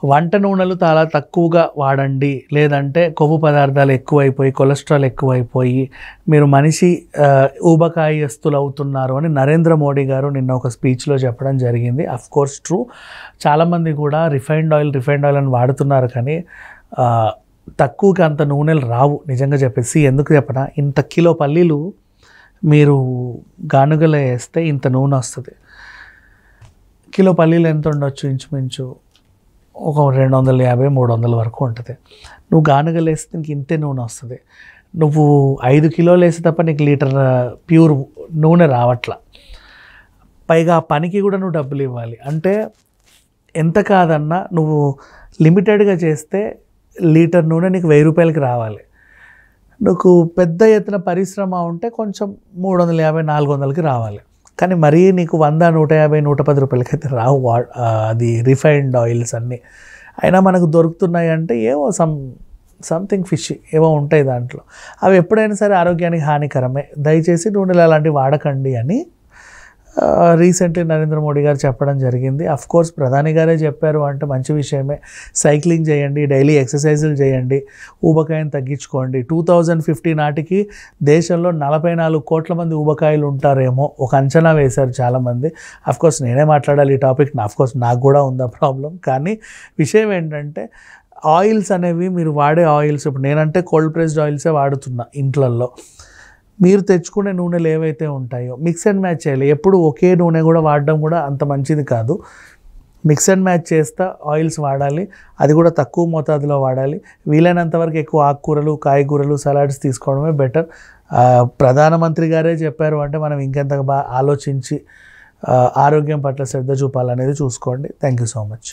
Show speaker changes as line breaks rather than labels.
వంట నూనెలు చాలా తక్కువగా వాడండి, లేదంటే కొవ్వు పదార్థాలు ఎక్కువైపోయి కొలెస్ట్రాల్ ఎక్కువైపోయి మీరు మనిషి ఊబకాయస్తులు అవుతున్నారు అని నరేంద్ర మోడీ గారు నిన్న ఒక స్పీచ్లో చెప్పడం జరిగింది. అఫ్ కోర్స్ ట్రూ, చాలామంది కూడా రిఫైన్డ్ ఆయిల్ అని వాడుతున్నారు, కానీ తక్కువకి అంత నూనెలు రావు నిజంగా చెప్పేసి. ఎందుకు చెప్పనా, ఇంత కిలో పల్లీలు మీరు గానుగలో వేస్తే ఇంత నూనె వస్తుంది. కిలో పల్లీలు ఎంత ఉండొచ్చు, ఇంచుమించు ఒక 250-300 వరకు ఉంటుంది. నువ్వు గానుగలు వేస్తే నీకు ఇంతే నూనె వస్తుంది. నువ్వు 5 కిలోలు వేస్తే తప్ప నీకు లీటర్ ప్యూర్ నూనె రావట్లా. పైగా ఆ పనికి కూడా నువ్వు డబ్బులు ఇవ్వాలి. అంటే ఎంత కాదన్నా నువ్వు లిమిటెడ్గా చేస్తే లీటర్ నూనె నీకు 1000 రూపాయలకి రావాలి. నువ్వు పెద్ద ఎత్తున పరిశ్రమ ఉంటే కొంచెం 350-400కి రావాలి. కానీ మరీ నీకు 100-150-110 రూపాయలకి అయితే రావు అది రిఫైన్డ్ ఆయిల్స్ అన్నీ. అయినా మనకు దొరుకుతున్నాయి అంటే ఏవో సంథింగ్ ఫిష్ ఏవో ఉంటాయి దాంట్లో. అవి ఎప్పుడైనా సరే ఆరోగ్యానికి హానికరమే. దయచేసి నూనెలు అలాంటివి వాడకండి అని రీసెంట్లీ నరేంద్ర మోడీ గారు చెప్పడం జరిగింది. అఫ్ కోర్స్ ప్రధాని గారే చెప్పారు అంటే మంచి విషయమే. సైక్లింగ్ చేయండి, డైలీ ఎక్సర్సైజులు చేయండి, ఊబకాయం తగ్గించుకోండి. 2050 నాటికి దేశంలో 44 కోట్ల మంది ఊబకాయలు ఉంటారేమో ఒక అంచనా వేశారు చాలామంది. అఫ్ కోర్స్ నేనే మాట్లాడాలి ఈ టాపిక్, అఫ్ కోర్స్ నాకు కూడా ఉందా ప్రాబ్లం. కానీ విషయం ఏంటంటే ఆయిల్స్ అనేవి మీరు వాడే ఆయిల్స్, ఇప్పుడు నేనంటే కోల్డ్ ప్రెస్డ్ ఆయిల్సే వాడుతున్నా ఇంట్లల్లో. మీరు తెచ్చుకునే నూనెలు ఏవైతే ఉంటాయో మిక్స్ అండ్ మ్యాచ్ చేయాలి. ఎప్పుడు ఒకే నూనె కూడా వాడడం కూడా అంత మంచిది కాదు. మిక్స్ అండ్ మ్యాచ్ చేస్తా ఆయిల్స్ వాడాలి, అది కూడా తక్కువ మోతాదులో వాడాలి. వీలైనంత వరకు ఎక్కువ ఆకుకూరలు, కాయగూరలు, సలాడ్స్ తీసుకోవడమే బెటర్. ప్రధానమంత్రి గారే చెప్పారు అంటే మనం ఇంకెంత బాగా ఆలోచించి ఆరోగ్యం పట్ల శ్రద్ధ చూపాలనేది చూసుకోండి. Thank you so much.